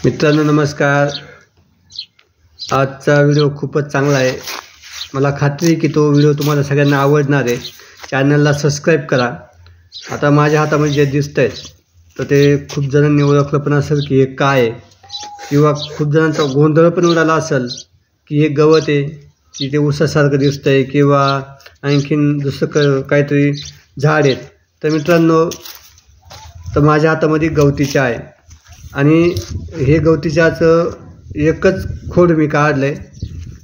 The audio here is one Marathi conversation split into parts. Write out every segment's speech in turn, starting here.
मित्रांनो नमस्कार। आजचा व्हिडिओ खूपच चांगला आहे। मला खात्री आहे की तो व्हिडिओ तुम्हाला सगळ्यांना आवडणार आहे। चॅनलला सबस्क्राईब करा। आता माझ्या हातामध्ये जे दिसतंय तर ते खूप जणांनी ओळखलं पण असेल की हे काय आहे, किंवा खूप जणांचा गोंधळ पण उडाला असेल की हे गवत आहे की ते ऊसासारखं दिसतंय किंवा आणखीन दुसरं काहीतरी झाड आहेत। तर मित्रांनो, तर माझ्या हातामध्ये गवती चहा आहे आणि हे गवती चहाचं एकच खोड मी काढलं आहे।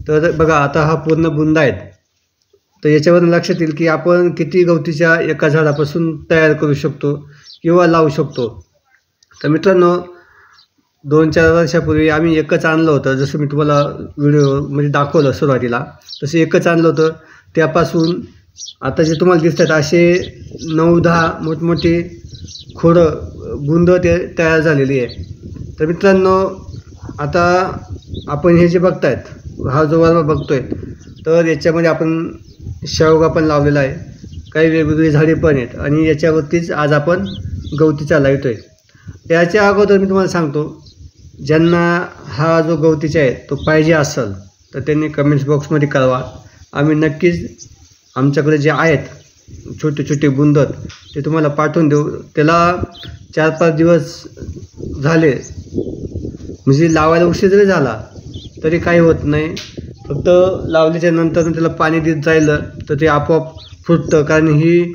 तर बघा, आता हा पूर्ण बुंदा आहे। तर याच्यावरून लक्षात येईल की आपण किती गवती चहा एका झाडापासून तयार करू शकतो किंवा लावू शकतो। तर मित्रांनो, 2-4 वर्षापूर्वी आम्ही एकच आणलं होतं, जसं मी तुम्हाला व्हिडिओमध्ये दाखवलं सुरुवातीला, तसं एकच आणलं होतं। त्यापासून आता जे तुम्हाला दिसतात असे 9-10 मोठमोठे खोडं बुंद ते तयार झालेली आहे। तर मित्रांनो, आता आपण हे जे बघतायत, हा जो वर्ग बघतोय, तर याच्यामध्ये आपण शेवगा पण लावलेला आहे, काही वेगवेगळी झाडे पण आहेत आणि याच्यावरतीच आज आपण गवती चहा लावतोय। त्याच्या अगोदर मी तुम्हाला सांगतो, ज्यांना हा जो गवती चहा आहे तो पाहिजे असेल तर त्यांनी कमेंट्स बॉक्समध्ये कळवा। आम्ही नक्कीच आमच्याकडे जे आहेत छोटे छोटे बुंद ते तुम्हाला पाठवून देऊ। त्याला 4-5 दिवस झाले, म्हणजे लावायला उशीर जरी झाला तरी काही होत नाही। फक्त लावल्याच्या नंतर त्याला पाणी देत जायलं तर ते आपोआप फुटतं, कारण ही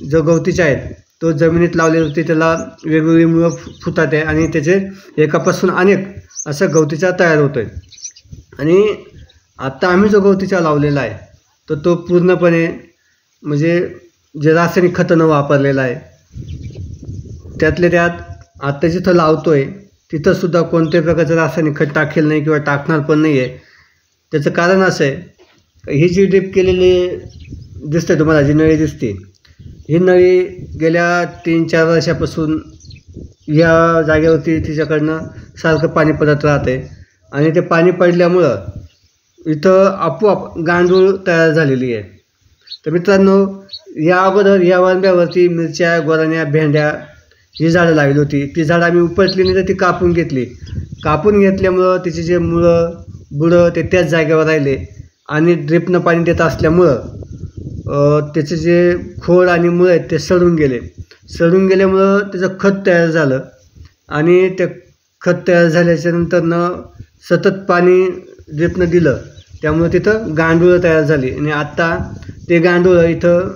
जो गवती चहा आहे तो जमिनीत लावल्यावरती त्याला वेगवेगळी मुळं फुटतात आहे आणि त्याचे एकापासून अनेक असं गवती चहा तयार होतो आहे। आणि आत्ता आम्ही जो गवती चहा लावलेला आहे तर तो पूर्णपणे म्हणजे जे रासायनिक खतं न वापरलेलं आहे। त्यातल्या त्यात आत्ता जिथं लावतो आहे तिथंसुद्धा कोणत्याही प्रकारचं रासायनिक खत टाकेल नाही किंवा टाकणार पण नाही आहे। त्याचं कारण असं आहे, ही जी ड्रिप केलेली दिसते तुम्हाला, जी नळी दिसते, ही नळी गेल्या 3-4 वर्षापासून या जागेवरती तिच्याकडनं सारखं पाणी पडत राहते आणि ते पाणी पडल्यामुळं इथं आपोआप गांडूळ तयार झालेली आहे। तर मित्रांनो, या अगोदर या वांब्यावरती मिरच्या, गोराण्या, भेंड्या ही झाडं लावली होती। ती झाडं आम्ही उपटली नाही तर ती कापून घेतली। कापून घेतल्यामुळं तिचे जे मुळं बुडं ते त्याच जागेवर राहिले आणि ड्रिपनं पाणी देत असल्यामुळं त्याचे जे खोड आणि मुळं आहेत ते सडून गेले। सडून गेल्यामुळं त्याचं खत तयार झालं आणि ते खत तयार झाल्याच्यानंतरनं सतत पाणी ड्रिपनं दिलं, त्यामुळे तिथं गांडूळं तयार झाली आणि आत्ता ते गांडूळं इथं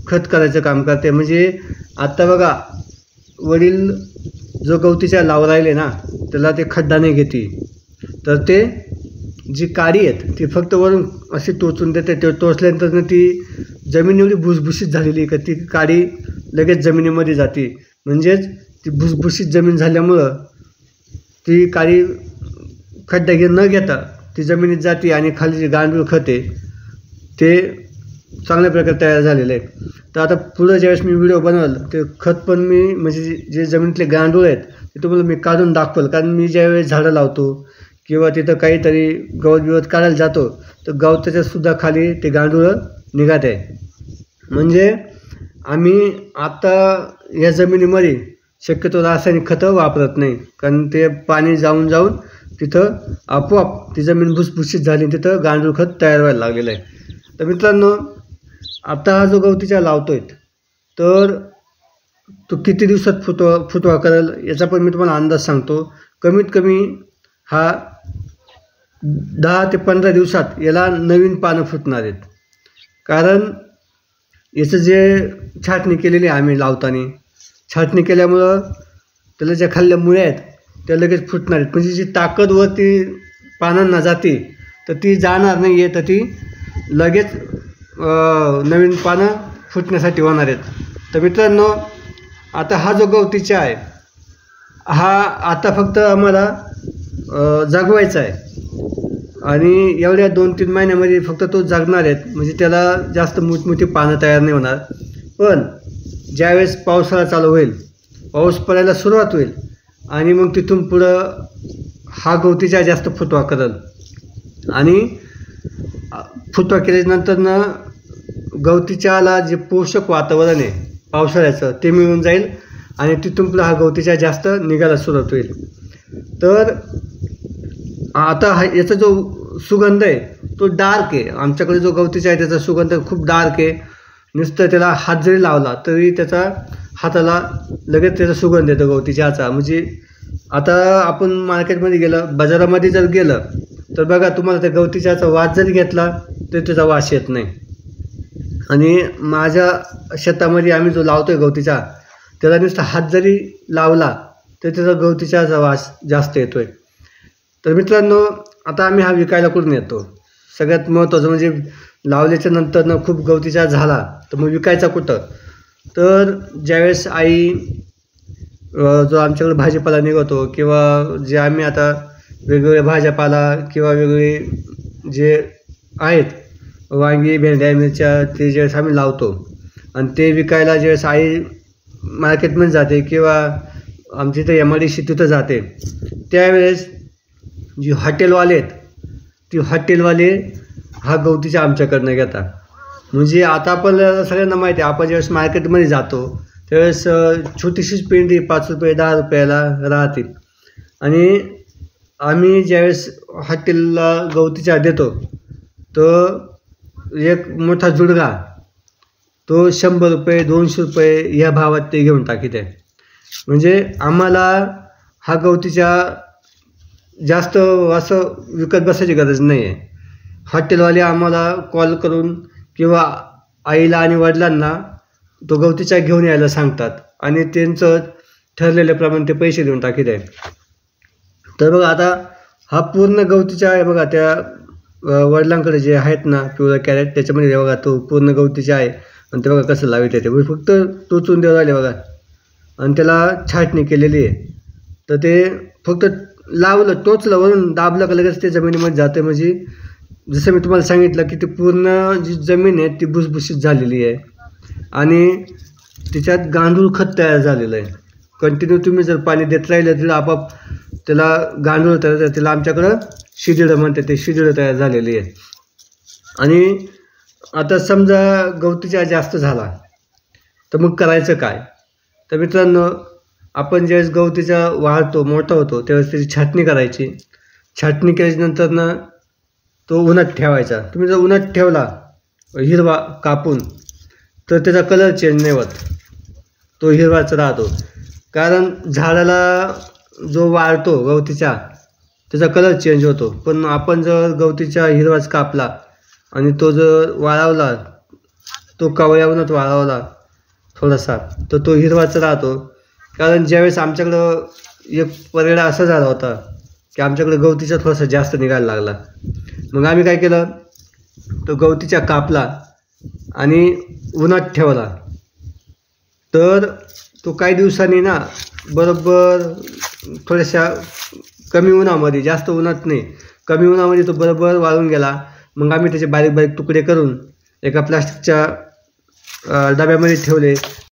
खत करायचं काम करते। म्हणजे आत्ता बघा, वडील जो गवती चहा लावून राहिले ना त्याला ते खड्डा नाही घेते, तर ते जी काडी आहेत ती फक्त वरून अशी टोचून देते। ते टोचल्यानंतर ती जमीन एवढी भुसभुशीत झालेली आहे का ती काडी लगेच जमिनीमध्ये जाते। म्हणजेच ती भुसभुशीत जमीन झाल्यामुळं ती काडी खड्डा न घेता ती जमिनीत जाते आणि खाली जे गांडूळ खत आहे ते चांगल्या प्रकारे तयार झालेलं आहे। तर आता पुढं ज्यावेळेस मी व्हिडिओ बनवलं ते खत पण मी म्हणजे जे जमिनीतले गांडूळ आहेत ते तुम्हाला मी काढून दाखवलं, कारण मी ज्यावेळेस झाडं लावतो किंवा तिथं काहीतरी गवत बिवत काढायला जातो तर गवताच्यासुद्धा खाली ते गांडूळं निघत आहे। म्हणजे आम्ही आता या जमिनीमध्ये शक्यतो रासायनिक खतं वापरत नाही, कारण ते पाणी जाऊन जाऊन तिथं आपोआप ती जमीन भुसभुशीत झाली, तिथं गांडूळ खत तयार व्हायला लागलेलं आहे। तर मित्रांनो, आता हा जो गवती चहा लावतोय तर तो किती दिवसात फुटवा करेल याचा पण मी तुम्हाला अंदाज सांगतो। कमीत कमी हा 10 ते 15 दिवसात याला नवीन पानं फुटणार आहेत, कारण याचं जे छाटणी केलेली आहे आम्ही लावताना, छाटणी केल्यामुळं त्याला ज्या खाल्ल्या मुळ्या आहेत त्या लगेच फुटणार आहेत। म्हणजे जी ताकद वरती पानांना जाते तर ती जाणार नाही आहे, तर ती लगेच नवीन पानं फुटण्यासाठी होणार आहेत। तर मित्रांनो, आता हा जो गवती चहा आहे हा आता फक्त आम्हाला जगवायचा आहे आणि एवढ्या 2-3 महिन्यामध्ये फक्त तो जगणार आहेत। म्हणजे त्याला जास्त मोठमोठी पानं तयार नाही होणार, पण ज्यावेळेस पावसाळा चालू होईल, पाऊस पडायला सुरुवात होईल आणि मग तिथून पुढं हा गवती चहा जास्त फुटवा करेल आणि फुटवा केल्यानंतरनं गवती चहाला जे पोषक वातावरण आहे पावसाळ्याचं ते मिळून जाईल आणि तिथून पुढे हा गवती चहा जास्त निघायला सुरुवात होईल। तर आता याचा जो सुगंध आहे तो डार्क आहे. आमच्याकडे जो गवतीचा आहे त्याचा सुगंध खूप डार्क आहे. नुसतं त्याला हात जरी लावला तरी त्याचा हाताला लगेच त्याचा सुगंध येतो गवतीच्याचा. म्हणजे आता आपण मार्केटमध्ये गेलं, बाजारामध्ये जर गेलं तर बघा तुम्हाला त्या गवतीच्याचा वास जरी घेतला तरी त्याचा वास येत नाही. आणि माझ्या शेतामध्ये आम्ही जो लावतोय गवतीचा, त्याला नुसता हात जरी लावला तर त्याचा गवतीच्याचा वास जास्त येतोय. तर मित्रांनो, आता आम्ही हा विकायला कुठून येतो? सगळ्यात महत्त्वाचं म्हणजे लावल्याच्या नंतर खूप गवतीचा झाला तर मग विकायचा कुठं? तर ज्यावेळेस आई जो आमच्याकडे भाजीपाला निघतो किंवा जे आम्ही आता वेगवेगळ्या भाज्यापाला किंवा वेगवेगळे जे आहेत वांगी, भेंड्या, मिरच्या, ते ज्यावेळेस आम्ही लावतो आणि ते विकायला ज्यावेळेस आई मार्केटमध्ये जाते किंवा आमच्या इथं MIDC तिथं जाते, त्यावेळेस जी हॉटेलवाले आहेत ती हॉटेलवाले हा गवतीचा आमच्याकडनं घेतात. म्हणजे आता आपल्याला सगळ्यांना माहिती आहे, आपण ज्यावेळेस मार्केटमध्ये जातो त्यावेळेस छोटीशीच पेंडी 5 रुपये 10 रुपयाला राहते. आणि आम्ही ज्यावेळेस हॉटेलला गवतीचा देतो तर एक मोठा जुडगा तो 100 रुपये 200 रुपये या भावात ते घेऊन टाकीत आहे. म्हणजे आम्हाला हा गवतीचा जास्त असं विकत बसायची गरज नाही आहे. हॉटेलवाले आम्हाला कॉल करून किंवा आईला आणि वडिलांना तो गवतीचा घेऊन यायला सांगतात आणि त्यांचं ठरलेल्याप्रमाणे ते पैसे देऊन टाकीत आहे. तर बघा आता हा पूर्ण गवतीचा आहे बघा. त्या वडिलांकडे जे आहेत ना पिवळं कॅरेट, त्याच्यामध्ये बघा तो पूर्ण गवतीचा आहे. आणि ते बघा कसं लावित आहे ते फक्त टोचून देऊ राहिले बघा. आणि त्याला छाटणी केलेली आहे. तर ते फक्त लावलं, टोचलं, वरून दाबलं का लगेच ते जमिनीमध्ये जाते. म्हणजे जसं मी तुम्हाला सांगितलं की ती पूर्ण जी जमीन आहे ती भुसभुशीत झालेली आहे आणि त्याच्यात गांडूळ खत तयार झालेलं आहे. कंटिन्यू तुम्ही जर पाणी देत राहिलं तर आपोआप त्याला गांडूळ तयार होतं. त्याला आमच्याकडं शिडीडं म्हणते, ते शिडीडं तयार झालेली आहे. आणि आता समजा गवतीचा जास्त झाला तर मग करायचं काय? तर मित्रांनो, आपण ज्यावेळेस गवतीचा वाढतो मोठा होतो त्यावेळेस त्याची छाटणी करायची. छाटणी केल्याच्यानंतर तो उन्हात ठेवायचा. तुम्ही जर उन्हात ठेवला हिरवा कापून तर त्याचा कलर चेंज नाही होत, तो हिरवाच राहतो. कारण झाडाला जो वाळतो गवतीचा त्याचा कलर चेंज होतो. पण आपण जर गवतीचा हिरवाच कापला आणि तो जर वाळवला, तो कवळ्या उन्हात वाळवला थोडासा, तर तो हिरवाच राहतो. कारण ज्यावेळेस आमच्याकडं एक परिडा असा झाला होता की आमच्याकडे गवतीचा थोडासा जास्त निघायला लागला. मग आम्ही काय केलं, तो गवतीचा कापला आणि उन्हात ठेवला. तर तो काही दिवसांनी बरोबर थोड्याशा कमी उन्हामध्ये, जास्त उन्हात नाही, कमी उन्हामध्ये तो बरोबर वाळून गेला. मग आम्ही त्याचे बारीक बारीक तुकडे करून एका प्लास्टिकच्या डब्यामध्ये ठेवले.